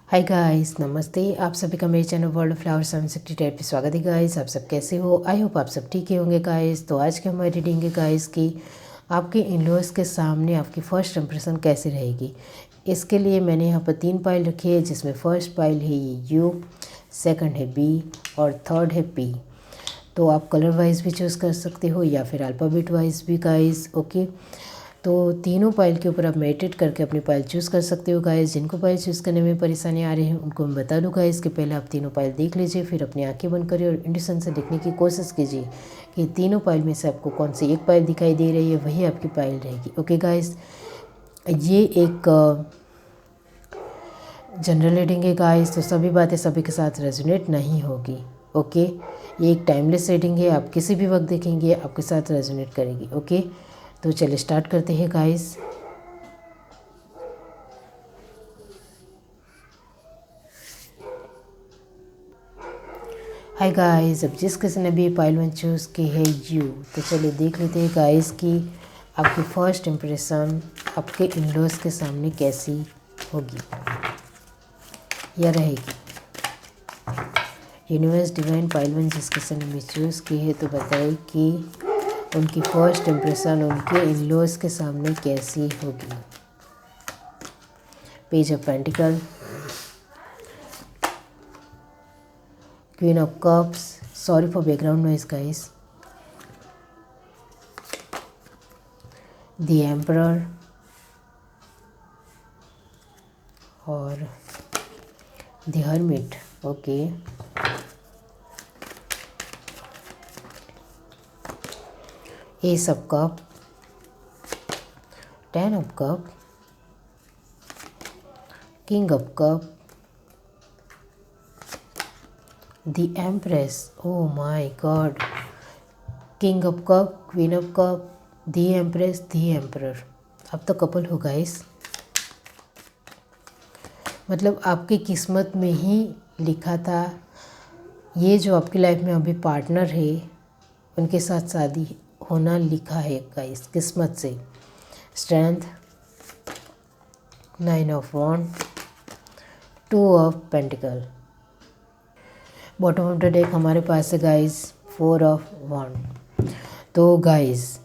Hi guys, नमस्ते। आप सभी का मेरे चैनल वर्ल्ड ऑफ फ्लावर 768 पे स्वागत है गाइस। आप सब कैसे हो? आई होप आप सब ठीक ही होंगे गाइस। तो आज की हमारी रीडिंग है गाइस की आपके इन-लॉज के सामने आपकी फ़र्स्ट इंप्रेशन कैसी रहेगी। इसके लिए मैंने यहाँ पर 3 पाइल रखी है, जिसमें फ़र्स्ट पाइल है ये यू, सेकंड है बी और थर्ड है पी। तो आप कलर वाइज भी चूज़ कर सकते हो या फिर अल्फ़ाबेट वाइज भी गाइस। ओके, तो तीनों पाइल के ऊपर आप मेडिटेट करके अपनी पाइल चूज़ कर सकते हो गाइस। जिनको पाइल चूज़ करने में परेशानी आ रही है उनको मैं बता दूँ गाइस कि पहले आप तीनों पाइल देख लीजिए, फिर अपनी आंखें बंद करिए और इंट्यूशन से देखने की कोशिश कीजिए कि तीनों पाइल में से आपको कौन सी एक पाइल दिखाई दे रही है, वही आपकी पाइल रहेगी। ओके गाइस, ये एक जनरल रीडिंग है गाइस, तो सभी बातें सभी के साथ रेजोनेट नहीं होगी। ओके, ये एक टाइमलेस रीडिंग है, आप किसी भी वक्त देखेंगे आपके साथ रेजोनेट करेगी। ओके, तो चलिए स्टार्ट करते हैं गाइस। हाय गाइस, अब जिस किसी ने भी पाइल 1 चूज़ की है यू, तो चलिए देख लेते हैं गाइस कि आपकी फ़र्स्ट इम्प्रेशन आपके इन-लॉज के सामने कैसी होगी या रहेगी। यूनिवर्स डिवाइन पाइल 1 जिस किसी ने भी चूज़ की है, तो बताइए कि उनकी फ़र्स्ट इम्प्रेशन उनके इन-लॉज के सामने कैसी होगी। Page of pentacle, queen of cups, sorry for background noise guys, the emperor और the hermit. Okay, ace of cup, 10 of cup, king of cup, the empress. Oh my god, king of cup, queen of cup, the empress, the emperor. अब तो couple हो guys, मतलब आपकी किस्मत में ही लिखा था। ये जो आपकी लाइफ में अभी पार्टनर है उनके साथ शादी होना लिखा है गाइस किस्मत से। Strength, 9 of wand, 2 of pentacle. Bottom of the deck हमारे पास है गाइस 4 ऑफ वॉन्ड। तो गाइस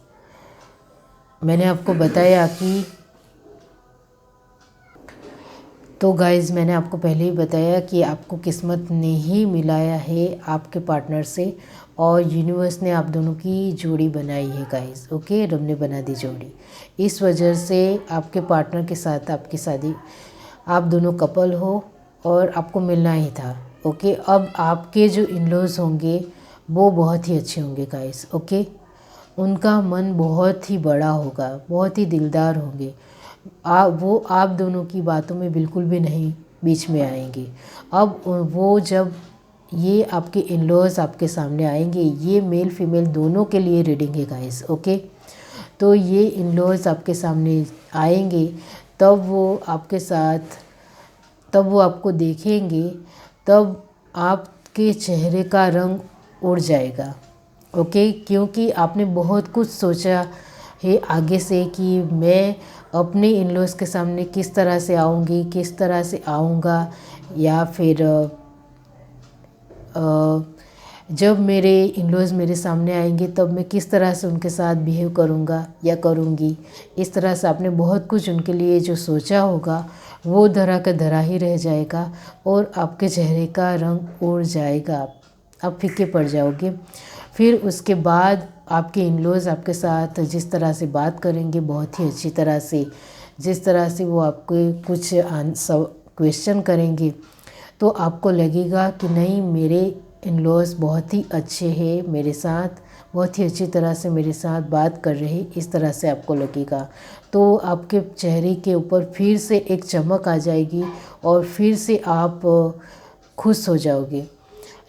मैंने आपको बताया कि मैंने आपको पहले ही बताया कि आपको किस्मत ने ही मिलाया है आपके पार्टनर से, और यूनिवर्स ने आप दोनों की जोड़ी बनाई है गाइस। ओके, रब ने बना दी जोड़ी, इस वजह से आपके पार्टनर के साथ आपकी शादी, आप दोनों कपल हो और आपको मिलना ही था। ओके, अब आपके जो इन-लॉज होंगे वो बहुत ही अच्छे होंगे गाइस। ओके, उनका मन बहुत ही बड़ा होगा, बहुत ही दिलदार होंगे। वो आप दोनों की बातों में बिल्कुल भी नहीं बीच में आएंगे। अब वो जब ये आपके इन-लॉज आपके सामने आएंगे, ये मेल फीमेल दोनों के लिए रीडिंग है गाइस। ओके, तो ये इन-लॉज आपके सामने आएंगे, तब वो आपके साथ, तब वो आपको देखेंगे, तब आपके चेहरे का रंग उड़ जाएगा। ओके, क्योंकि आपने बहुत कुछ सोचा है आगे से कि मैं अपने इन-लॉज के सामने किस तरह से आऊँगी, किस तरह से आऊँगा, या फिर जब मेरे इन-लॉज मेरे सामने आएंगे तब मैं किस तरह से उनके साथ बिहेव करूँगा या करूँगी। इस तरह से आपने बहुत कुछ उनके लिए जो सोचा होगा वो धरा का धरा ही रह जाएगा और आपके चेहरे का रंग उड़ जाएगा, आप फीके पड़ जाओगे। फिर उसके बाद आपके इन-लॉज आपके साथ जिस तरह से बात करेंगे, बहुत ही अच्छी तरह से, जिस तरह से वो आपको कुछ क्वेश्चन करेंगे, तो आपको लगेगा कि नहीं, मेरे इन-लॉज बहुत ही अच्छे हैं, मेरे साथ बहुत ही अच्छी तरह से मेरे साथ बात कर रहे हैं, इस तरह से आपको लगेगा। तो आपके चेहरे के ऊपर फिर से एक चमक आ जाएगी और फिर से आप खुश हो जाओगे।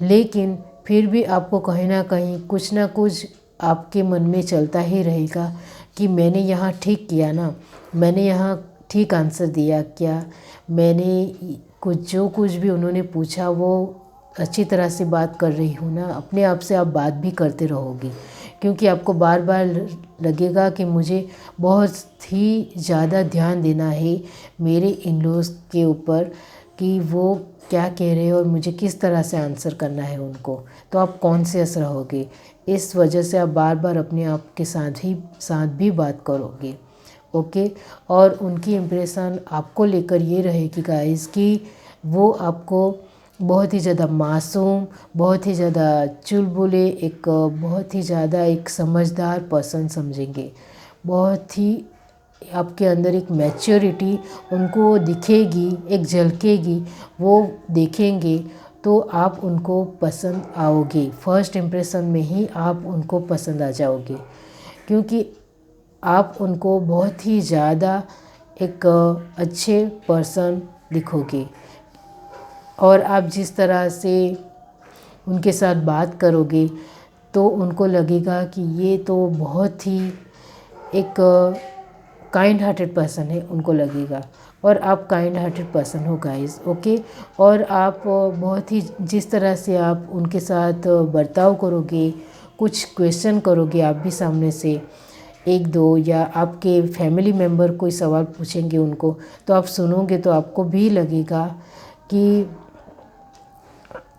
लेकिन फिर भी आपको कहीं ना कहीं कुछ ना कुछ आपके मन में चलता ही रहेगा कि मैंने यहाँ ठीक किया ना, मैंने यहाँ ठीक आंसर दिया क्या, मैंने जो कुछ भी उन्होंने पूछा वो अच्छी तरह से बात कर रही हूँ ना। अपने आप से आप बात भी करते रहोगे, क्योंकि आपको बार बार लगेगा कि मुझे बहुत ही ज़्यादा ध्यान देना है मेरे इन-लॉज के ऊपर, कि वो क्या कह रहे हैं और मुझे किस तरह से आंसर करना है उनको, तो आप कॉन्शियस रहोगे। इस वजह से आप बार बार अपने आप के साथ भी बात करोगे। ओके। और उनकी इम्प्रेशन आपको लेकर ये रहेगी गाइस कि वो आपको बहुत ही ज़्यादा मासूम, बहुत ही ज़्यादा चुलबुले, एक बहुत ही ज़्यादा एक समझदार पर्सन समझेंगे। बहुत ही आपके अंदर एक मैच्योरिटी उनको दिखेगी, एक झलकेगी, वो देखेंगे तो आप उनको पसंद आओगे। फर्स्ट इम्प्रेशन में ही आप उनको पसंद आ जाओगे, क्योंकि आप उनको बहुत ही ज़्यादा एक अच्छे पर्सन दिखोगे। और आप जिस तरह से उनके साथ बात करोगे तो उनको लगेगा कि ये तो बहुत ही एक काइंड हार्टेड पर्सन है, उनको लगेगा। और आप काइंड हार्टेड पर्सन हो गाइस। ओके। और आप बहुत ही जिस तरह से आप उनके साथ बर्ताव करोगे, कुछ क्वेश्चन करोगे आप भी सामने से, एक दो, या आपके फैमिली मेम्बर कोई सवाल पूछेंगे उनको, तो आप सुनोगे तो आपको भी लगेगा कि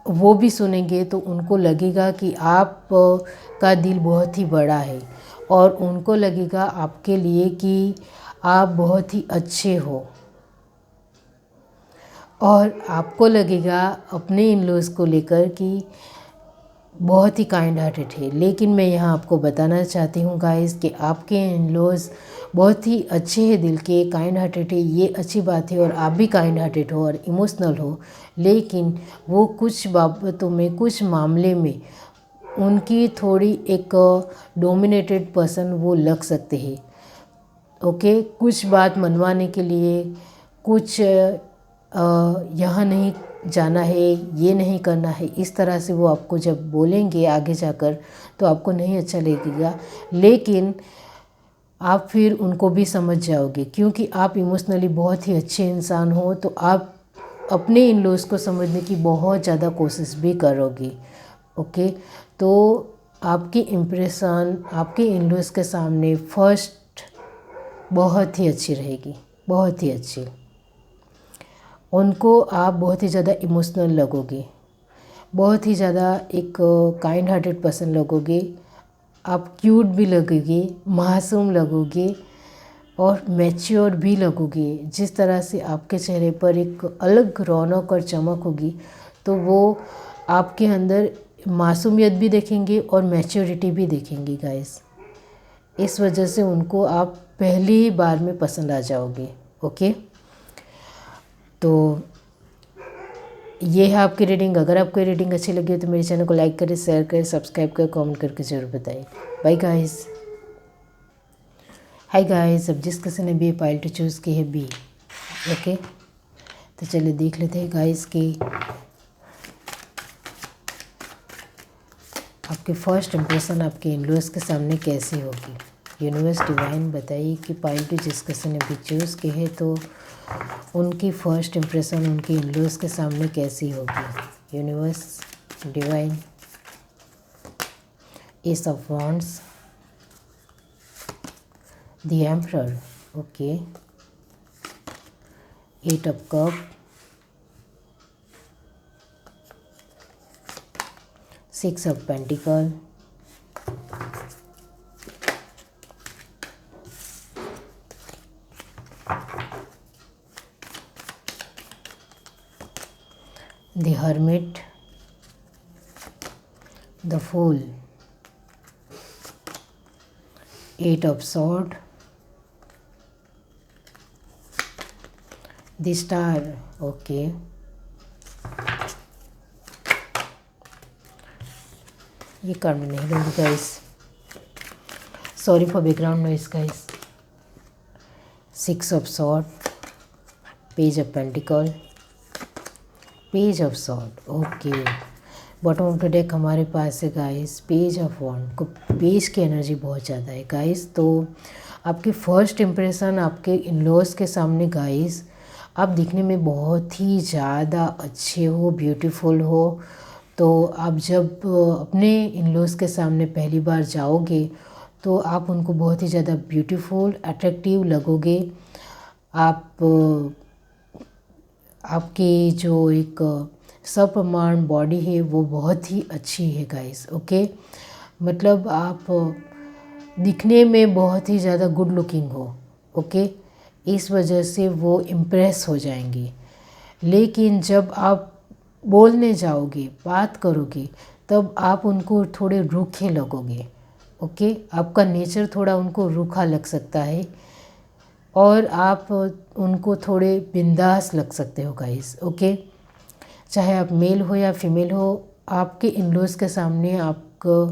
वो भी सुनेंगे तो उनको लगेगा कि आप का दिल बहुत ही बड़ा है। और उनको लगेगा आपके लिए कि आप बहुत ही अच्छे हो। और आपको लगेगा अपने इन लॉज को लेकर कि बहुत ही काइंड हार्टेड है। लेकिन मैं यहाँ आपको बताना चाहती हूँ गाइस कि आपके इन लॉज बहुत ही अच्छे हैं, दिल के काइंड हार्टेड है, ये अच्छी बात है। और आप भी काइंड हार्टेड हो और इमोशनल हो, लेकिन वो कुछ बाबतों में, कुछ मामले में उनकी थोड़ी एक डोमिनेटेड पर्सन वो लग सकते हैं। ओके। कुछ बात मनवाने के लिए, कुछ यहाँ नहीं जाना है, ये नहीं करना है, इस तरह से वो आपको जब बोलेंगे आगे जाकर तो आपको नहीं अच्छा लगेगा। लेकिन आप फिर उनको भी समझ जाओगे, क्योंकि आप इमोशनली बहुत ही अच्छे इंसान हो, तो आप अपने इन लॉज को समझने की बहुत ज़्यादा कोशिश भी करोगे। ओके। तो आपकी इम्प्रेशन आपके इन लॉज के सामने फर्स्ट बहुत ही अच्छी रहेगी, बहुत ही अच्छी। उनको आप बहुत ही ज़्यादा इमोशनल लगोगे, बहुत ही ज़्यादा एक काइंड हार्टेड पर्सन लगोगे। आप क्यूट भी लगोगे, मासूम लगोगे और मैच्योर भी लगोगे। जिस तरह से आपके चेहरे पर एक अलग रौनक और चमक होगी, तो वो आपके अंदर मासूमियत भी देखेंगे और मैच्योरिटी भी देखेंगी गाइस। इस वजह से उनको आप पहली ही बार में पसंद आ जाओगे। ओके। तो ये है आपकी रीडिंग। अगर आपको ये रीडिंग अच्छी लगी हो तो मेरे चैनल को लाइक करें, शेयर करें, सब्सक्राइब करें, कमेंट करके ज़रूर बताएं। Bye guys. Hi guys. अब जिस किसी ने भी पाइल टू चूज़ की है बी। ओके। तो चलिए देख लेते हैं गाइस कि आपके फर्स्ट इम्प्रेशन आपके इन लॉज के सामने कैसी होगी। यूनिवर्स डिवाइन बताइए कि पाइल टू जिस किसी ने भी चूज़ की है तो उनकी फ़र्स्ट इम्प्रेशन उनके इन लॉज के सामने कैसी होगी। Universe divine. Ace of wands, the emperor. Okay. Eight of cup, six of pentacle, the hermit, the fool, eight of sword, the star. Okay. ये कार्ड में नहीं लूँगी guys, sorry for background noise guys. Six of sword, page of pentacle, page of sword. Okay. Bottom of the deck हमारे पास है guys page of वॉन्ड। को page की energy बहुत ज़्यादा है गाइस। तो आपकी फ़र्स्ट इम्प्रेशन आपके इन लॉज के सामने गाइस, आप दिखने में बहुत ही ज़्यादा अच्छे हो, ब्यूटीफुल हो। तो आप जब अपने इन लॉज के सामने पहली बार जाओगे तो आप उनको बहुत ही ज़्यादा ब्यूटीफुल, अट्रैक्टिव लगोगे। आपकी जो एक सप्रमाण बॉडी है वो बहुत ही अच्छी है गाइस। ओके, मतलब आप दिखने में बहुत ही ज़्यादा गुड लुकिंग हो। ओके, इस वजह से वो इम्प्रेस हो जाएंगे। लेकिन जब आप बोलने जाओगे, बात करोगे, तब आप उनको थोड़े रूखे लगोगे। ओके, आपका नेचर थोड़ा उनको रूखा लग सकता है और आप उनको थोड़े बिंदास लग सकते हो गाइस। ओके, चाहे आप मेल हो या फीमेल हो, आपके इन-लॉज़ के सामने आपको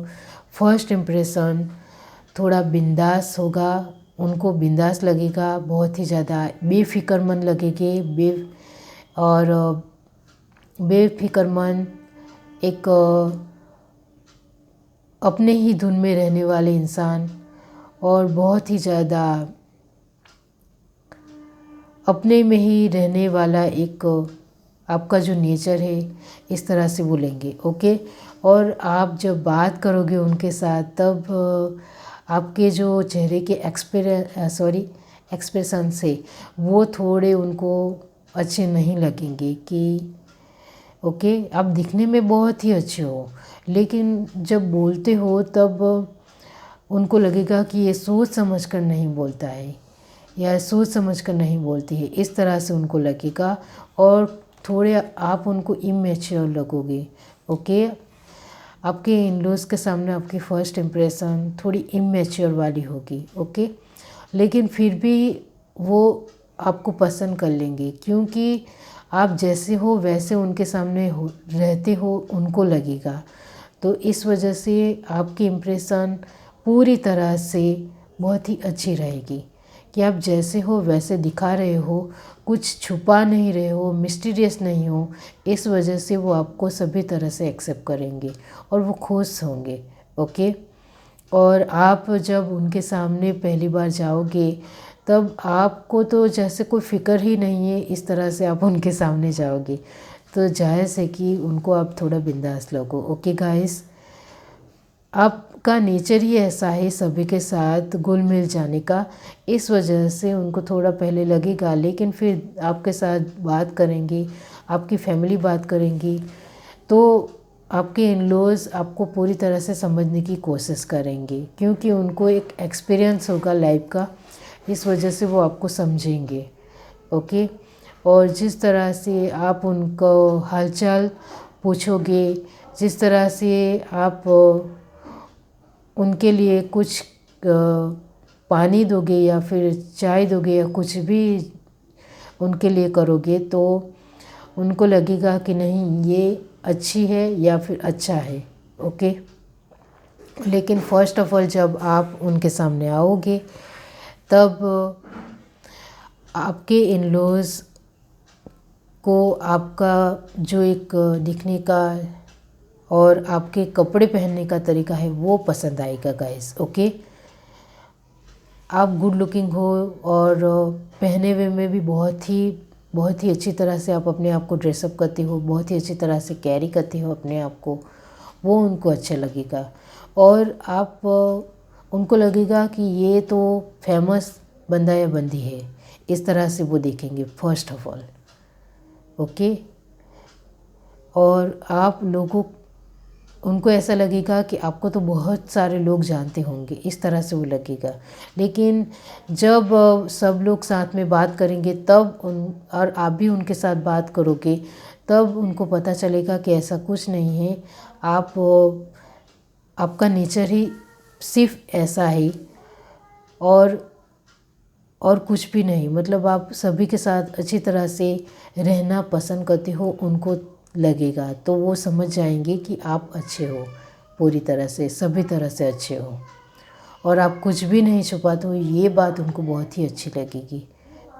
फर्स्ट इम्प्रेशन थोड़ा बिंदास होगा, उनको बिंदास लगेगा, बहुत ही ज़्यादा बेफ़िक्रमंद लगेंगे, बेफ़िक्रमंद एक अपने ही धुन में रहने वाले इंसान और बहुत ही ज़्यादा अपने में ही रहने वाला एक आपका जो नेचर है, इस तरह से बोलेंगे। ओके, और आप जब बात करोगे उनके साथ, तब आपके जो चेहरे के एक्सप्रेशन से वो थोड़े उनको अच्छे नहीं लगेंगे कि ओके, आप दिखने में बहुत ही अच्छे हो, लेकिन जब बोलते हो तब उनको लगेगा कि ये सोच समझ कर नहीं बोलता है या सोच समझ कर नहीं बोलती है, इस तरह से उनको लगेगा और थोड़े आप उनको इमेच्योर लगोगे। ओके, आपके इन-लॉज़ के सामने आपकी फ़र्स्ट इम्प्रेशन थोड़ी इमेच्योर वाली होगी। ओके, लेकिन फिर भी वो आपको पसंद कर लेंगे, क्योंकि आप जैसे हो वैसे उनके सामने रहते हो, उनको लगेगा। तो इस वजह से आपकी इम्प्रेशन पूरी तरह से बहुत ही अच्छी रहेगी कि आप जैसे हो वैसे दिखा रहे हो, कुछ छुपा नहीं रहे हो, मिस्टीरियस नहीं हो। इस वजह से वो आपको सभी तरह से एक्सेप्ट करेंगे और वो खुश होंगे। ओके, और आप जब उनके सामने पहली बार जाओगे, तब आपको तो जैसे कोई फ़िक्र ही नहीं है, इस तरह से आप उनके सामने जाओगे, तो जायज़ है कि उनको आप थोड़ा बिंदास लगो। ओके गाइस, आपका नेचर ही ऐसा है सभी के साथ घुल मिल जाने का, इस वजह से उनको थोड़ा पहले लगेगा, लेकिन फिर आपके साथ बात करेंगे, आपकी फैमिली बात करेंगी, तो आपके इन-लॉज़ आपको पूरी तरह से समझने की कोशिश करेंगे, क्योंकि उनको एक एक्सपीरियंस होगा लाइफ का, इस वजह से वो आपको समझेंगे। ओके, और जिस तरह से आप उनको हालचाल पूछोगे, जिस तरह से आप उनके लिए कुछ पानी दोगे या फिर चाय दोगे या कुछ भी उनके लिए करोगे, तो उनको लगेगा कि नहीं ये अच्छी है या फिर अच्छा है। ओके, लेकिन फ़र्स्ट ऑफ़ ऑल जब आप उनके सामने आओगे, तब आपके इन-लॉज़ को आपका जो एक दिखने का और आपके कपड़े पहनने का तरीका है वो पसंद आएगा गाइस। ओके, आप गुड लुकिंग हो और पहने हुए में भी बहुत ही अच्छी तरह से आप अपने आप को ड्रेसअप करते हो, बहुत ही अच्छी तरह से कैरी करते हो अपने आप को, वो उनको अच्छा लगेगा। और आप उनको लगेगा कि ये तो फेमस बंदा या बंदी है, इस तरह से वो देखेंगे फर्स्ट ऑफ ऑल। ओके, और आप लोगों उनको ऐसा लगेगा कि आपको तो बहुत सारे लोग जानते होंगे, इस तरह से वो लगेगा। लेकिन जब सब लोग साथ में बात करेंगे, तब और आप भी उनके साथ बात करोगे, तब उनको पता चलेगा कि ऐसा कुछ नहीं है, आपका नेचर ही सिर्फ ऐसा है और कुछ भी नहीं। मतलब आप सभी के साथ अच्छी तरह से रहना पसंद करते हो, उनको लगेगा, तो वो समझ जाएंगे कि आप अच्छे हो, पूरी तरह से सभी तरह से अच्छे हो और आप कुछ भी नहीं छुपाते हो, ये बात उनको बहुत ही अच्छी लगेगी।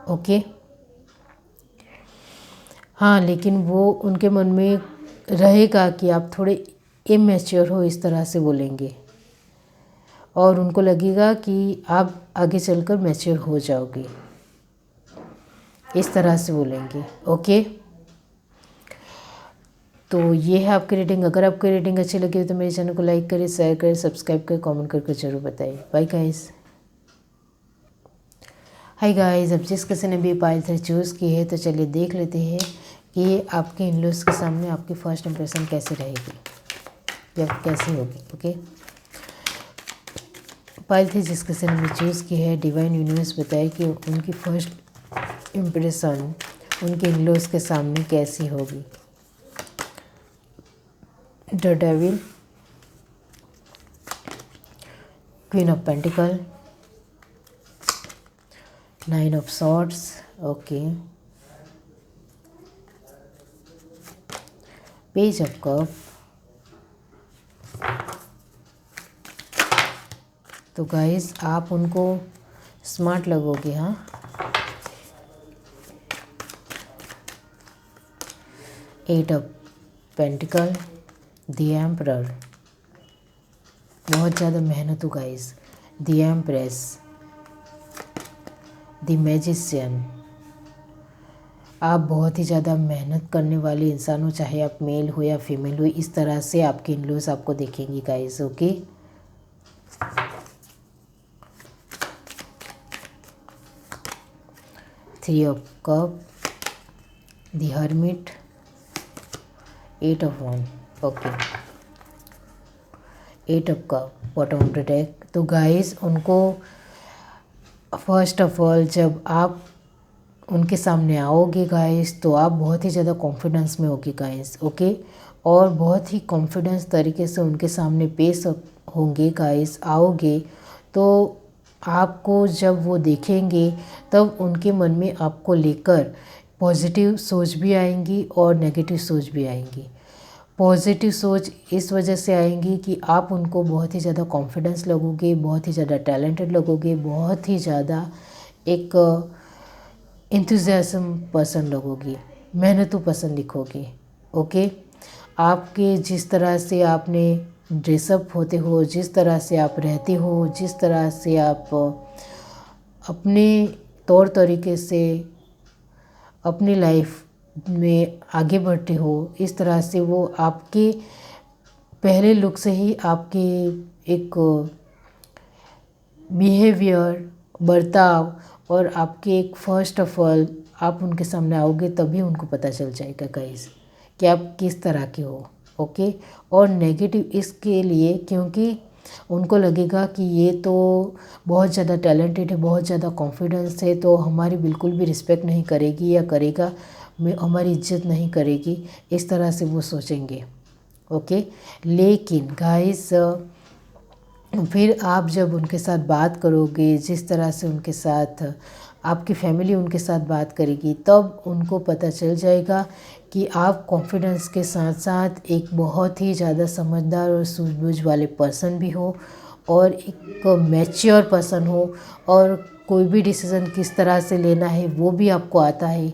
ओके, हाँ, लेकिन वो उनके मन में रहेगा कि आप थोड़े इमैच्योर हो, इस तरह से बोलेंगे और उनको लगेगा कि आप आगे चलकर मैच्योर हो जाओगे, इस तरह से बोलेंगे। ओके, तो ये है आपकी रीडिंग। अगर आपकी रीडिंग अच्छी लगी हो तो मेरे चैनल को लाइक करें, शेयर करें, सब्सक्राइब करें, कमेंट करके ज़रूर बताइए। Bye guys. हाय गाइस, अब जिस किसी ने भी पायल थ्रेड चूज़ की है तो चलिए देख लेते हैं कि आपके इन-लॉज़ के सामने आपकी फर्स्ट इंप्रेशन कैसी रहेगी या कैसी होगी। ओके, पायल थी जिस किसी ने चूज़ की है, डिवाइन यूनिवर्स बताए कि उनकी फर्स्ट इम्प्रेशन उनके इन-लॉज़ के सामने कैसी होगी। The devil, queen of pentacle, 9 of swords, okay, page of cup. तो गाइस आप उनको स्मार्ट लगोगे। हाँ, eight of pentacle, the emperor, बहुत ज़्यादा मेहनत हो guys, the empress, the magician. आप बहुत ही ज़्यादा मेहनत करने वाले इंसान हो, चाहे आप मेल हो या फीमेल हो, इस तरह से आपके इन-लॉज़ आपको देखेंगे guys. Okay, three of cup, the hermit, eight of wand, okay, eight of cup, bottom of the deck. तो गाइस उनको फर्स्ट ऑफ ऑल जब आप उनके सामने आओगे गाइस तो आप बहुत ही ज़्यादा कॉन्फिडेंस में होगे गाइस। ओके, और बहुत ही कॉन्फिडेंस तरीके से उनके सामने पेश होंगे गाइस। आओगे तो आपको जब वो देखेंगे तब उनके मन में आपको लेकर पॉजिटिव सोच भी आएंगी और नेगेटिव सोच भी आएंगी। पॉजिटिव सोच इस वजह से आएंगी कि आप उनको बहुत ही ज़्यादा कॉन्फिडेंस लगोगे, बहुत ही ज़्यादा टैलेंटेड लगोगे, बहुत ही ज़्यादा एक एंथुजियाज्म पर्सन लगोगे, मेहनतू पर्सन दिखोगे। ओके, आपके जिस तरह से आपने ड्रेसअप होते हो, जिस तरह से आप रहते हो, जिस तरह से आप अपने तौर तरीके से अपनी लाइफ में आगे बढ़ते हो, इस तरह से वो आपके पहले लुक से ही आपके एक बिहेवियर, बर्ताव और आपके एक फर्स्ट ऑफ ऑल आप उनके सामने आओगे तभी उनको पता चल जाएगा गाइस कि आप किस तरह के हो। ओके, और नेगेटिव इसके लिए क्योंकि उनको लगेगा कि ये तो बहुत ज़्यादा टैलेंटेड है, बहुत ज़्यादा कॉन्फिडेंस है, तो हमारी बिल्कुल भी रिस्पेक्ट नहीं करेगी या करेगा हमारी इज्जत नहीं करेगी, इस तरह से वो सोचेंगे। ओके, लेकिन गाइस फिर आप जब उनके साथ बात करोगे, जिस तरह से उनके साथ आपकी फैमिली उनके साथ बात करेगी, तब उनको पता चल जाएगा कि आप कॉन्फिडेंस के साथ साथ एक बहुत ही ज़्यादा समझदार और सूझबूझ वाले पर्सन भी हो और एक मैच्योर पर्सन हो और कोई भी डिसीज़न किस तरह से लेना है वो भी आपको आता है।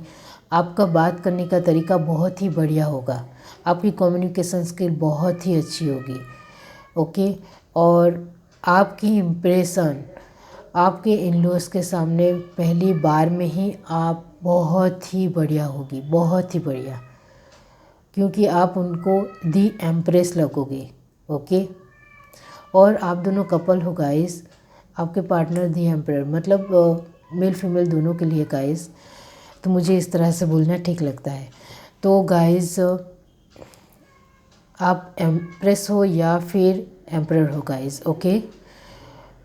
आपका बात करने का तरीका बहुत ही बढ़िया होगा, आपकी कम्युनिकेशन स्किल बहुत ही अच्छी होगी। ओके, और आपकी इम्प्रेशन आपके इन-लॉज़ के सामने पहली बार में ही आप बहुत ही बढ़िया होगी, बहुत ही बढ़िया, क्योंकि आप उनको दी एम्प्रेस लगोगे। ओके, और आप दोनों कपल हो गाइस, आपके पार्टनर दी एम्परर, मतलब मेल फीमेल दोनों के लिए गाइस, तो मुझे इस तरह से बोलना ठीक लगता है। तो गाइस आप एम्प्रेस हो या फिर एम्परर हो गाइस। ओके,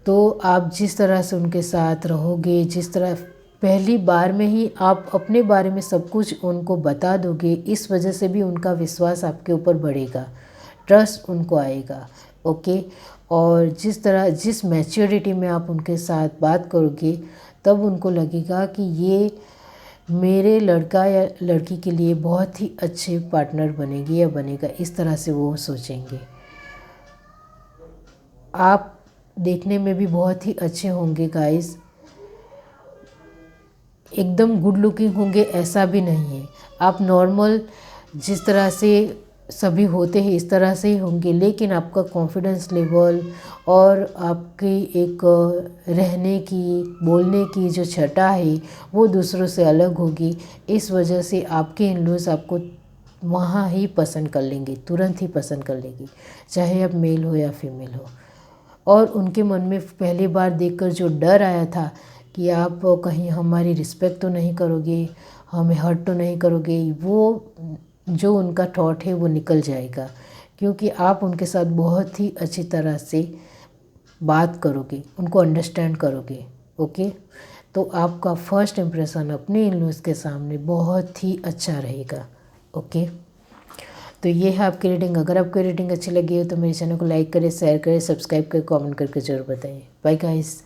तो आप जिस तरह से उनके साथ रहोगे, जिस तरह पहली बार में ही आप अपने बारे में सब कुछ उनको बता दोगे, इस वजह से भी उनका विश्वास आपके ऊपर बढ़ेगा, ट्रस्ट उनको आएगा। ओके, और जिस मैच्योरिटी में आप उनके साथ बात करोगे तब उनको लगेगा कि ये मेरे लड़का या लड़की के लिए बहुत ही अच्छे पार्टनर बनेगी या बनेगा, इस तरह से वो सोचेंगे। आप देखने में भी बहुत ही अच्छे होंगे गाइस, एकदम गुड लुकिंग होंगे ऐसा भी नहीं है, आप नॉर्मल जिस तरह से सभी होते हैं इस तरह से ही होंगे, लेकिन आपका कॉन्फिडेंस लेवल और आपकी एक रहने की बोलने की जो छटा है वो दूसरों से अलग होगी। इस वजह से आपके इन-लॉज़ आपको वहाँ ही पसंद कर लेंगे, तुरंत ही पसंद कर लेंगे, चाहे आप मेल हो या फीमेल हो। और उनके मन में पहली बार देखकर जो डर आया था कि आप कहीं हमारी रिस्पेक्ट तो नहीं करोगे, हमें हर्ट तो नहीं करोगे, वो जो उनका थॉट है वो निकल जाएगा, क्योंकि आप उनके साथ बहुत ही अच्छी तरह से बात करोगे, उनको अंडरस्टैंड करोगे। ओके, तो आपका फर्स्ट इम्प्रेशन अपने इन लॉज के सामने बहुत ही अच्छा रहेगा। ओके, तो ये है आपकी रीडिंग। अगर आपको रीडिंग अच्छी लगी हो तो मेरे चैनल को लाइक करें, शेयर करें, सब्सक्राइब करें, कमेंट करके ज़रूर बताइए। Bye guys.